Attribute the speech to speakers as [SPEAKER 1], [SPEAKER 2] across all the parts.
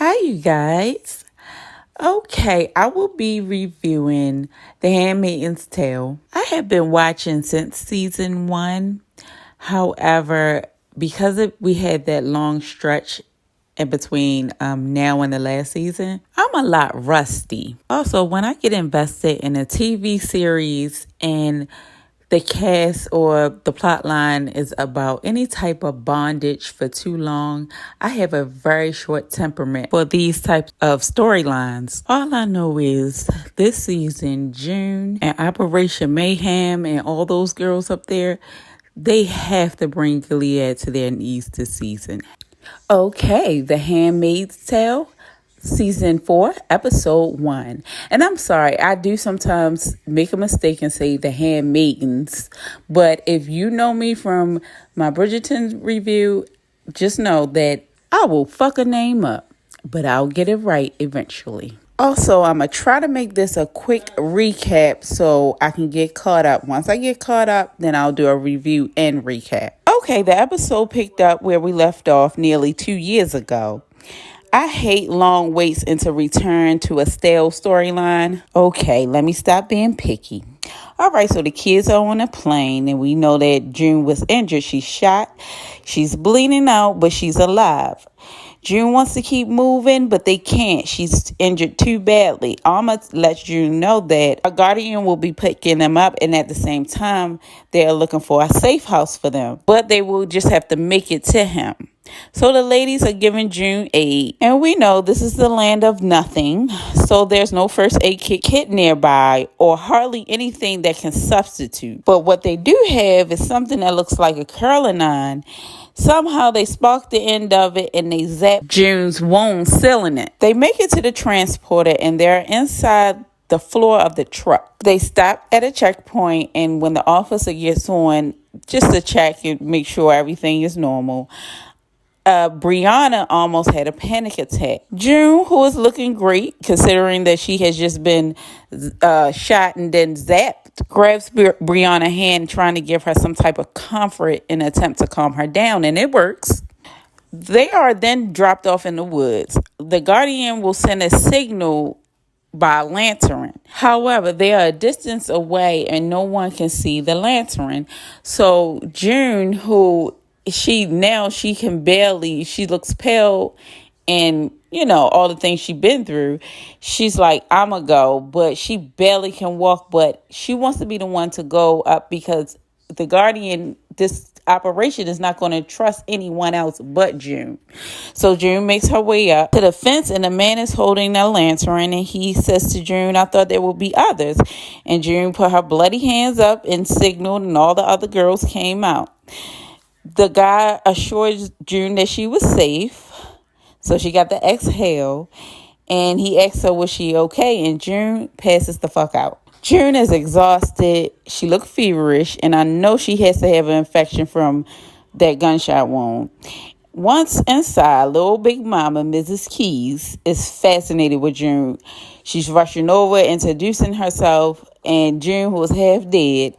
[SPEAKER 1] Hi, you guys. Okay, I will be reviewing The Handmaid's Tale. I have been watching since season 1. However, because we had that long stretch in between now and the last season, I'm a lot rusty. Also, when I get invested in a TV series and the cast or the plot line is about any type of bondage for too long, I have a very short temperament for these types of storylines. All I know is this season, June and Operation Mayhem and all those girls up there, they have to bring Gilead to their knees this season. Okay, The Handmaid's Tale, Season 4, Episode 1. And I'm sorry, I do sometimes make a mistake and say The Handmaidens. But if you know me from my Bridgerton review, just know that I will fuck a name up. But I'll get it right eventually. Also, I'm going to try to make this a quick recap so I can get caught up. Once I get caught up, then I'll do a review and recap. Okay, the episode picked up where we left off nearly 2 years ago. I hate long waits into return to a stale storyline. Okay, let me stop being picky. All right, so the kids are on a plane, and we know that June was injured. She's shot. She's bleeding out, but she's alive. June wants to keep moving, but they can't. She's injured too badly. Alma lets June know that a guardian will be picking them up, and at the same time, they're looking for a safe house for them. But they will just have to make it to him. So the ladies are giving June aid, and we know this is the land of nothing, so there's no first aid kit nearby or hardly anything that can substitute. But what they do have is something that looks like a curling iron. Somehow they spark the end of it and they zap June's wound, sealing it. They make it to the transporter and they're inside the floor of the truck. They stop at a checkpoint, and when the officer gets on, just to check and make sure everything is normal, Brianna almost had a panic attack. June, who is looking great considering that she has just been shot and then zapped, grabs Brianna's hand, trying to give her some type of comfort in an attempt to calm her down, and it works. They are then dropped off in the woods. The guardian will send a signal by a lantern. However, they are a distance away and no one can see the lantern. So June, who she can barely, she looks pale and all the things she's been through, she's like, I'ma go, but she barely can walk, but she wants to be the one to go up because the guardian, this operation is not going to trust anyone else but June. So June makes her way up to the fence, and the man is holding a lantern, and he says to June, I thought there would be others. And June put her bloody hands up and signaled, and all the other girls came out. The guy assured June that she was safe, so she got the exhale, and he asked her, was she okay? And June passes the fuck out. June is exhausted. She looked feverish, and I know she has to have an infection from that gunshot wound. Once inside, little big mama, Mrs. Keys, is fascinated with June. She's rushing over, introducing herself, and June, who is half dead,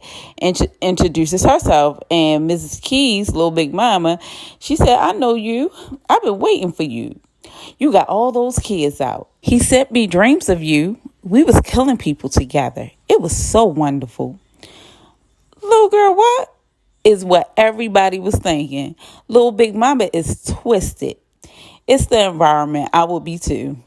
[SPEAKER 1] introduces herself. And Mrs. Keys, little big mama, she said, I know you. I've been waiting for you. You got all those kids out. He sent me dreams of you. We was killing people together. It was so wonderful. Little girl, what? Is what everybody was thinking. Little Big Mama is twisted. It's the environment. I will be too.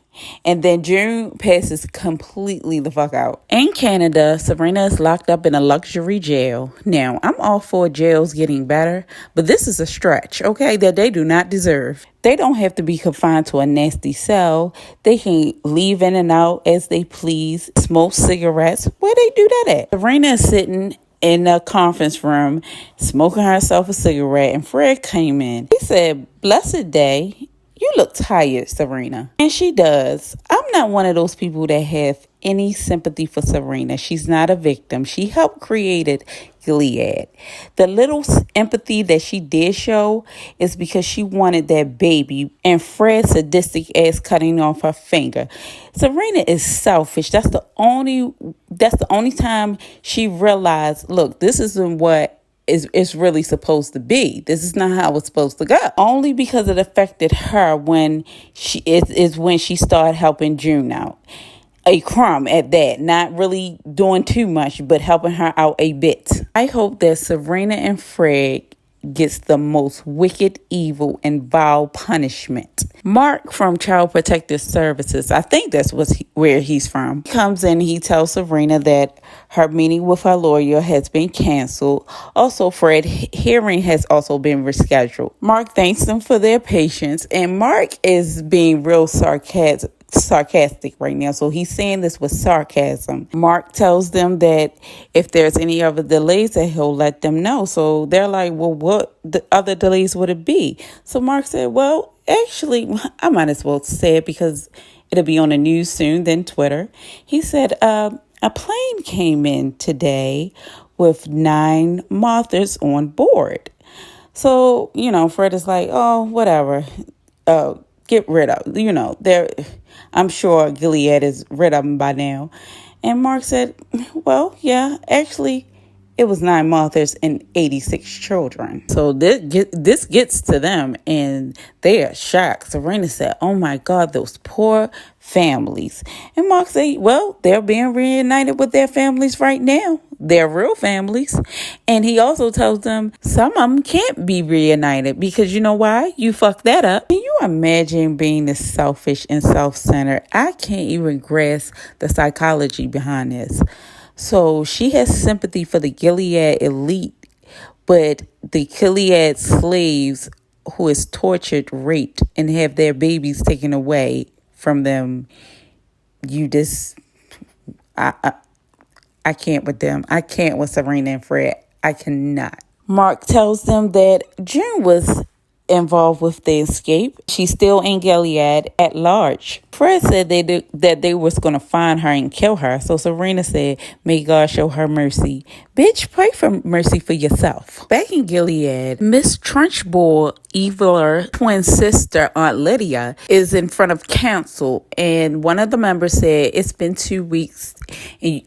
[SPEAKER 1] And then June passes completely the fuck out. In Canada, Serena is locked up in a luxury jail. Now, I'm all for jails getting better, but this is a stretch, okay, that they do not deserve. They don't have to be confined to a nasty cell. They can leave in and out as they please, smoke cigarettes. Where they do that at? Serena is sitting in a conference room, smoking herself a cigarette, and Fred came in. He said, blessed day. You look tired, Serena. And she does. I'm not one of those people that have any sympathy for Serena. She's not a victim. She helped create Gilead. The little empathy that she did show is because she wanted that baby and Fred's sadistic ass cutting off her finger. Serena is selfish. That's the only time she realized, look, this isn't what it's really supposed to be. This is not how it's supposed to go. Only because it affected her when when she started helping June out. A crumb at that, not really doing too much, but helping her out a bit. I hope that Serena and Fred gets the most wicked, evil, and vile punishment. Mark from Child Protective Services, I think that's where he's from, comes in. He tells Serena that her meeting with her lawyer has been canceled. Also, Fred's hearing has also been rescheduled. Mark thanks them for their patience, and Mark is being real sarcastic right now, so he's saying this with sarcasm. Mark tells them that if there's any other delays that he'll let them know. So they're like, well, what the other delays would it be? So Mark said, well, actually, I might as well say it because it'll be on the news soon, then Twitter. He said, a plane came in today with 9 mothers on board. So, Fred is like, oh, whatever. Get rid of, I'm sure Gilead is rid of them by now. And Mark said, well, yeah, actually, it was 9 mothers and 86 children. So this gets to them, and they are shocked. Serena said, oh, my God, those poor families. And Mark said, well, they're being reunited with their families right now. They're real families. And he also tells them some of them can't be reunited because you know why? You fucked that up. Can you imagine being this selfish and self-centered? I can't even grasp the psychology behind this. So she has sympathy for the Gilead elite, but the Gilead slaves who is tortured, raped, and have their babies taken away from them, I can't with them. I can't with Serena and Fred. I cannot. Mark tells them that June was involved with the escape. She's still in Gilead at large. Fred said that they was going to find her and kill her. So Serena said, may God show her mercy. Bitch, pray for mercy for yourself. Back in Gilead, Miss Trunchbull, Eviler twin sister, Aunt Lydia, is in front of council. And one of the members said, it's been 2 weeks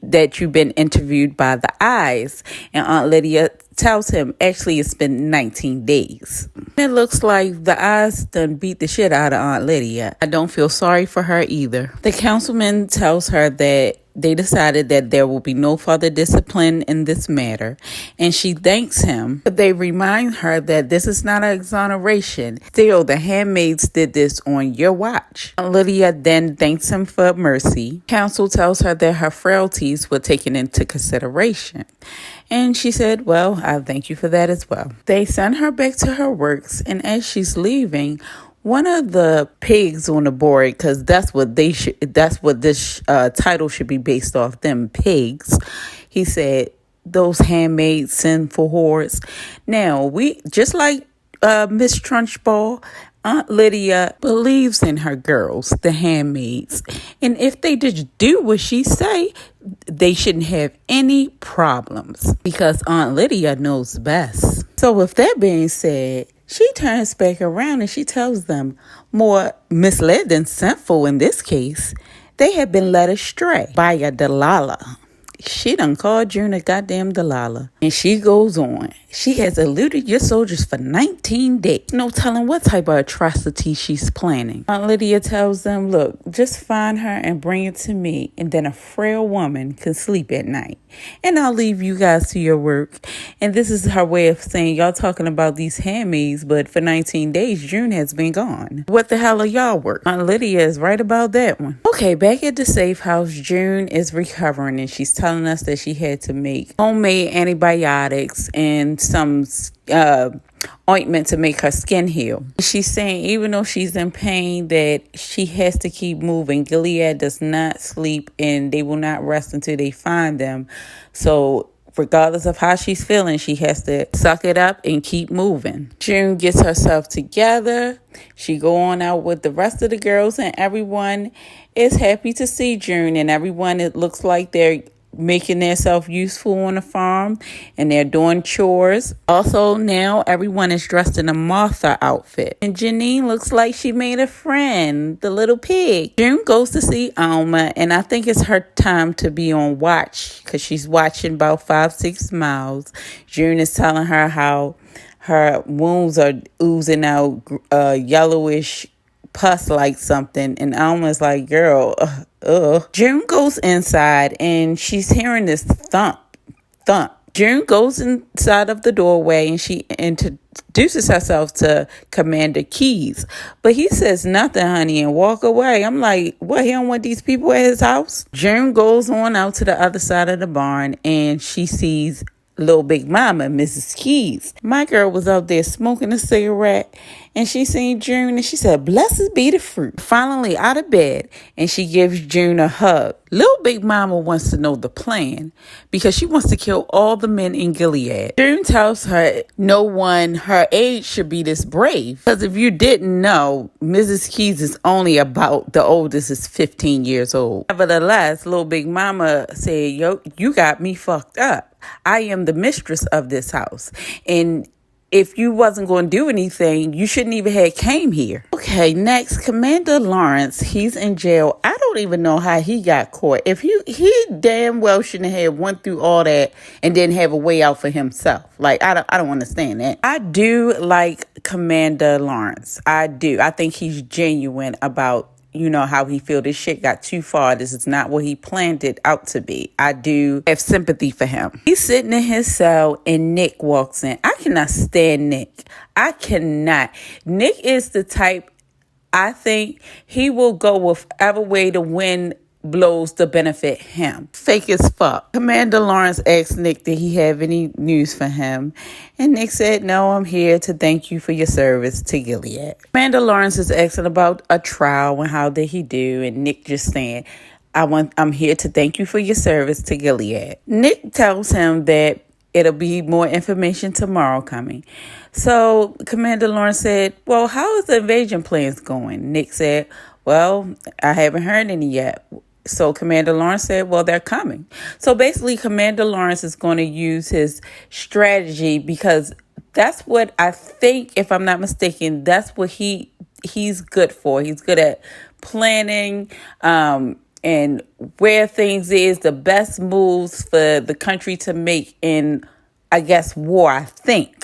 [SPEAKER 1] that you've been interviewed by the eyes. And Aunt Lydia tells him, actually, it's been 19 days. It looks like the eyes done beat the shit out of Aunt Lydia. I don't feel sorry for her either. The councilman tells her that they decided that there will be no further discipline in this matter, and she thanks him, but they remind her that this is not an exoneration. Still, the handmaids did this on your watch. Lydia then thanks him for mercy. Council tells her that her frailties were taken into consideration, and she said, well, I thank you for that as well. They send her back to her works, and as she's leaving, one of the pigs on the board, because that's what this title should be based off, them pigs. He said, those handmade sinful whores. Now, we just like Miss Trunchbull, Aunt Lydia believes in her girls, the handmaids. And if they just do what she say, they shouldn't have any problems because Aunt Lydia knows best. So with that being said, she turns back around and she tells them, more misled than sinful in this case, they have been led astray by a Delilah. She done called June a goddamn Delilah. And she goes on. She has eluded your soldiers for 19 days. No telling what type of atrocity she's planning. Aunt Lydia tells them, look, just find her and bring it to me. And then a frail woman can sleep at night. And I'll leave you guys to your work. And this is her way of saying, y'all talking about these handmaids, but for 19 days, June has been gone. What the hell are y'all work? Aunt Lydia is right about that one. Okay, back at the safe house, June is recovering and she's telling us that she had to make homemade antibiotics and some ointment to make her skin heal. She's saying even though she's in pain that she has to keep moving. Gilead does not sleep and they will not rest until they find them. So regardless of how she's feeling, she has to suck it up and keep moving. June gets herself together. She go on out with the rest of the girls and everyone is happy to see June and everyone, it looks like they're making themselves useful on the farm, and they're doing chores. Also, now everyone is dressed in a Martha outfit. And Janine looks like she made a friend, the little pig. June goes to see Alma, and I think it's her time to be on watch because she's watching about 5-6 miles. June is telling her how her wounds are oozing out yellowish pus like something, and Alma's like, girl, June goes inside and she's hearing this thump. June goes inside of the doorway and she introduces herself to Commander Keys, but he says nothing, honey, and walk away. I'm like, what, he don't want these people at his house? June goes on out to the other side of the barn and she sees Little Big Mama, Mrs. Keys. My girl was out there smoking a cigarette, and she seen June, and she said, blessed be the fruit. Finally out of bed, and she gives June a hug. Little Big Mama wants to know the plan because she wants to kill all the men in Gilead. June tells her no one her age should be this brave. Because if you didn't know, Mrs. Keys is only about, the oldest is 15 years old. Nevertheless, Little Big Mama said, yo, you got me fucked up. I am the mistress of this house. And if you wasn't going to do anything, you shouldn't even have came here. Okay, next, Commander Lawrence, he's in jail. I don't even know how he got caught. If he damn well shouldn't have went through all that and didn't have a way out for himself. Like, I don't understand that. I do like Commander Lawrence. I do. I think he's genuine about, you know, how he feel this shit got too far. This is not what he planned it out to be. I do have sympathy for him. He's sitting in his cell and Nick walks in. I cannot stand Nick. I cannot. Nick is the type, I think he will go whichever way the wind blows to benefit him. Fake as fuck. Commander Lawrence asked Nick, did he have any news for him? And Nick said, no, I'm here to thank you for your service to Gilead. Commander Lawrence is asking about a trial and how did he do? And Nick just saying, I'm here to thank you for your service to Gilead. Nick tells him that it'll be more information tomorrow coming. So Commander Lawrence said, well, how is the invasion plans going? Nick said, well, I haven't heard any yet. So Commander Lawrence said, well, they're coming. So basically, Commander Lawrence is going to use his strategy because that's what I think, if I'm not mistaken, that's what he's good for. He's good at planning and where things is, the best moves for the country to make in, I guess, war, I think.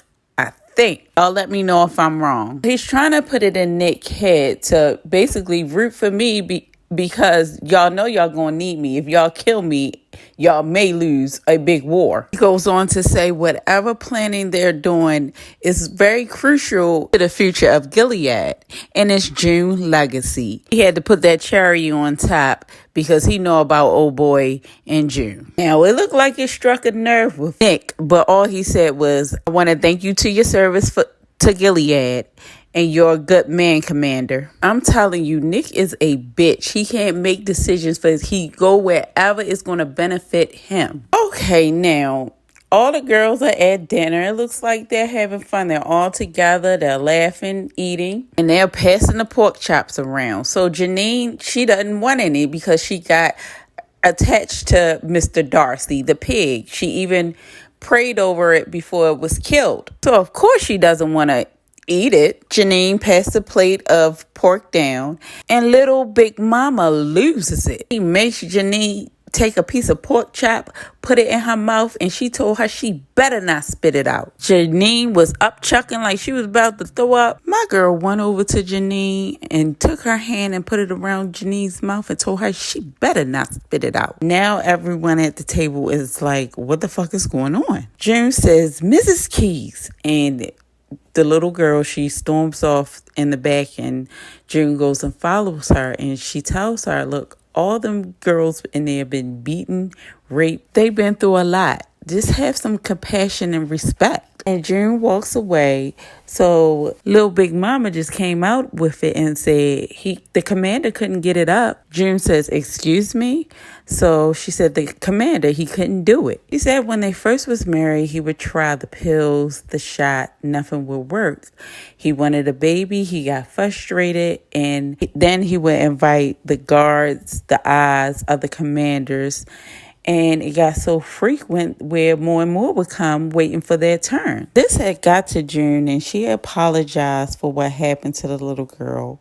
[SPEAKER 1] Y'all let me know if I'm wrong. He's trying to put it in Nick's head to basically root for me because y'all know y'all gonna need me. If y'all kill me, y'all may lose a big war. He goes on to say whatever planning they're doing is very crucial to the future of Gilead and its June legacy. He had to put that cherry on top because he know about old boy and June. Now, it looked like it struck a nerve with Nick, but all he said was, I want to thank you to your service to Gilead. And you're a good man, Commander. I'm telling you, Nick is a bitch. He can't make decisions for he go wherever it's going to benefit him. Okay, now, all the girls are at dinner. It looks like they're having fun. They're all together. They're laughing, eating, and they're passing the pork chops around. So Janine, she doesn't want any because she got attached to Mr. Darcy, the pig. She even prayed over it before it was killed. So, of course, she doesn't want to eat it. Janine passed the plate of pork down, and Little Big Mama loses it. He makes Janine take a piece of pork chop, put it in her mouth, and she told her she better not spit it out. Janine was up chucking like she was about to throw up. My girl went over to Janine and took her hand and put it around Janine's mouth and told her she better not spit it out. Now everyone at the table is like, what the fuck is going on? June says, Mrs. Keys, and the little girl, she storms off in the back, and June goes and follows her, and she tells her, look, all them girls in there have been beaten, raped. They've been through a lot. Just have some compassion and respect. And June walks away. So Little Big Mama just came out with it and said the commander couldn't get it up. June says, excuse me? So she said the commander, he couldn't do it. He said when they first was married, he would try the pills, the shot, nothing would work. He wanted a baby, he got frustrated, and then he would invite the guards, the eyes, other commanders, And it got so frequent where more and more would come waiting for their turn. This had got to June, and she apologized for what happened to the little girl.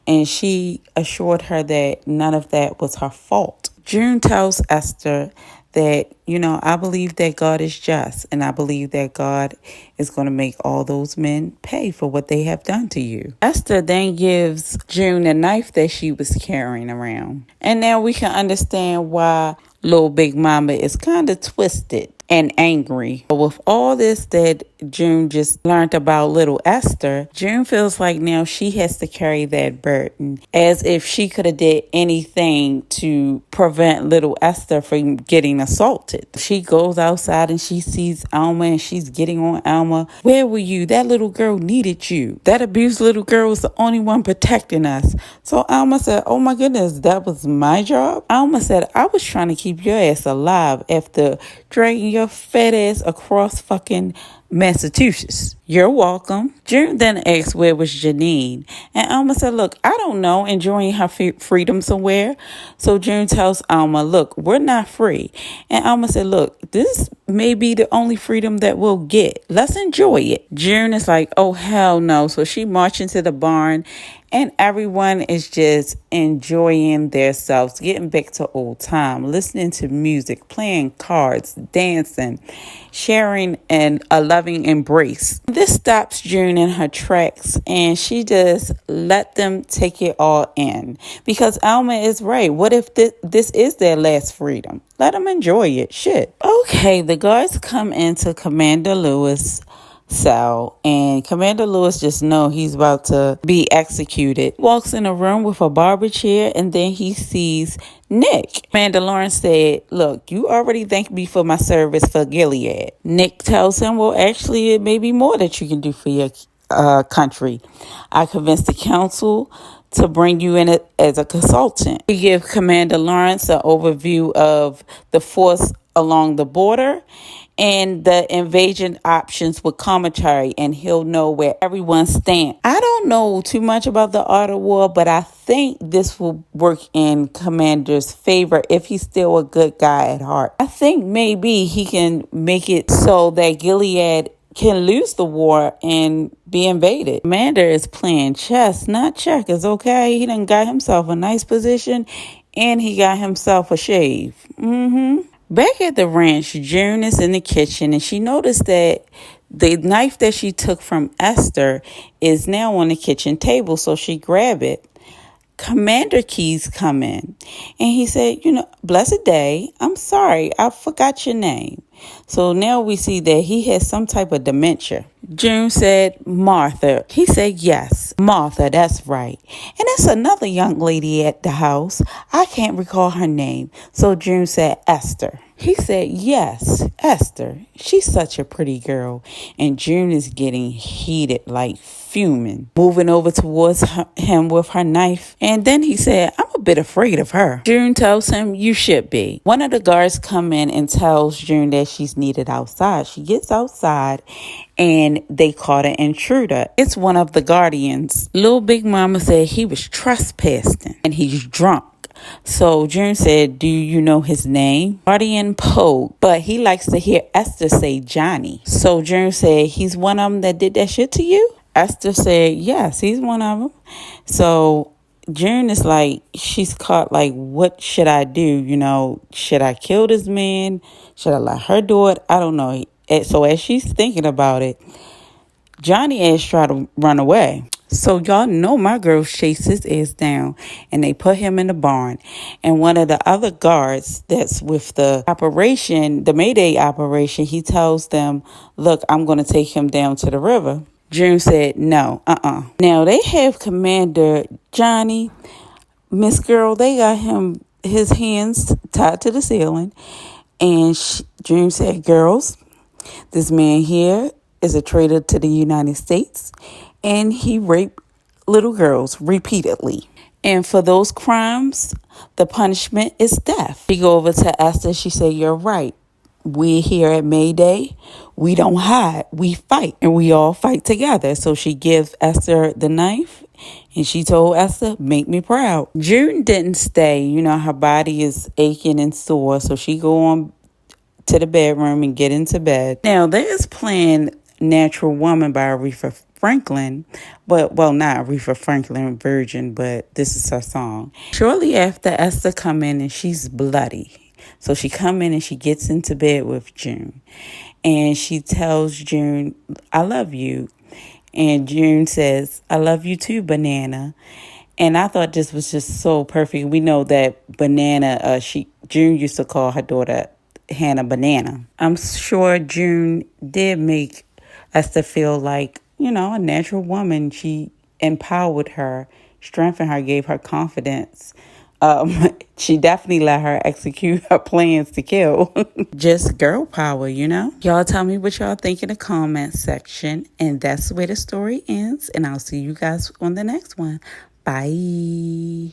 [SPEAKER 1] And she assured her that none of that was her fault. June tells Esther that, I believe that God is just, and I believe that God is going to make all those men pay for what they have done to you. Esther then gives June a knife that she was carrying around. And now we can understand why little Big Mama is kind of twisted and angry. But with all this that June just learned about little Esther, June feels like now she has to carry that burden, as if she could have did anything to prevent little Esther from getting assaulted. She goes outside and she sees Alma, and she's getting on Alma. Where were you? That little girl needed you. That abused little girl was the only one protecting us. So Alma said, oh my goodness, that was my job? Alma said, I was trying to keep your ass alive after dragging your fat ass across fucking Massachusetts. You're welcome. June then asked where was Janine, and Alma said, look, I don't know, enjoying her freedom somewhere. So June tells Alma, look, we're not free. And Alma said, look, this may be the only freedom that we'll get. Let's enjoy it. June is like, oh hell no. So she marched into the barn, and everyone is just enjoying themselves, getting back to old time, listening to music, playing cards, dancing, sharing and a loving embrace. This stops June in her tracks, and she just let them take it all in. Because Alma is right. What if this is their last freedom? Let them enjoy it. Shit. Okay, the guards come into Commander Lewis' cell, and Commander Lewis just know he's about to be executed. Walks in a room with a barber chair, and then he sees Nick. Commander Lawrence said, look, you already thanked me for my service for Gilead. Nick tells him, well, actually, it may be more that you can do for your country. I convinced the council to bring you in as a consultant. We give Commander Lawrence an overview of the force along the border and the invasion options with commentary, and he'll know where everyone stands. I don't know too much about the art of war, but I think this will work in Commander's favor if he's still a good guy at heart. I think maybe he can make it so that Gilead can lose the war and be invaded. Commander is playing chess, not checkers, okay? He done got himself a nice position, and he got himself a shave. Back at the ranch, June is in the kitchen, and she noticed that the knife that she took from Esther is now on the kitchen table, so she grabbed it. Commander Keys come in, and he said, blessed day, I'm sorry, I forgot your name. So now we see that he has some type of dementia. June said, Martha. He said, yes, Martha, that's right. And that's another young lady at the house. I can't recall her name. So June said, Esther. He said, yes, Esther. She's such a pretty girl. And June is getting heated, like fuming, moving over towards him with her knife. And then he said, I'm a bit afraid of her. June tells him, you should be. One of the guards come in and tells June that she's needed outside. She gets outside, and they caught an intruder. It's one of the guardians. Little Big Mama said he was trespassing, and he's drunk. So June said, do you know his name? Guardian Poe, but he likes to hear Esther say Johnny. So June said, he's one of them that did that shit to you? Esther said, yes, he's one of them. So June is like, she's caught like, what should I do? Should I kill this man? Should I let her do it? I don't know. So as she's thinking about it, Johnny ass tried to run away. So y'all know my girls chased his ass down, and they put him in the barn. And one of the other guards that's with the operation, the Mayday operation, he tells them, look, I'm going to take him down to the river. June said, no, Now they have Commander Johnny, Miss Girl, they got his hands tied to the ceiling. And June said, girls, this man here is a traitor to the United States, and he raped little girls repeatedly. And for those crimes, the punishment is death. She go over to Esther. She said, you're right. We here at Mayday, we don't hide. We fight, and we all fight together. So she gives Esther the knife, And she told Esther, make me proud. June didn't stay. You know, her body is aching and sore. So she go on to the bedroom and get into bed. Now, there's playing Natural Woman by Aretha Franklin, but, well, not Aretha Franklin, Virgin, but this is her song. Shortly after, Esther come in and she's bloody. So she come in and she gets into bed with June. And she tells June, I love you. And June says, I love you too, Banana. And I thought this was just so perfect. We know that Banana, June used to call her daughter Hannah Banana. I'm sure June did make Esther feel like, you know, a natural woman. She empowered her, strengthened her, gave her confidence. She definitely let her execute her plans to kill. Just girl power, you know? Y'all tell me what y'all think in the comment section. And that's where the story ends. And I'll see you guys on the next one. Bye.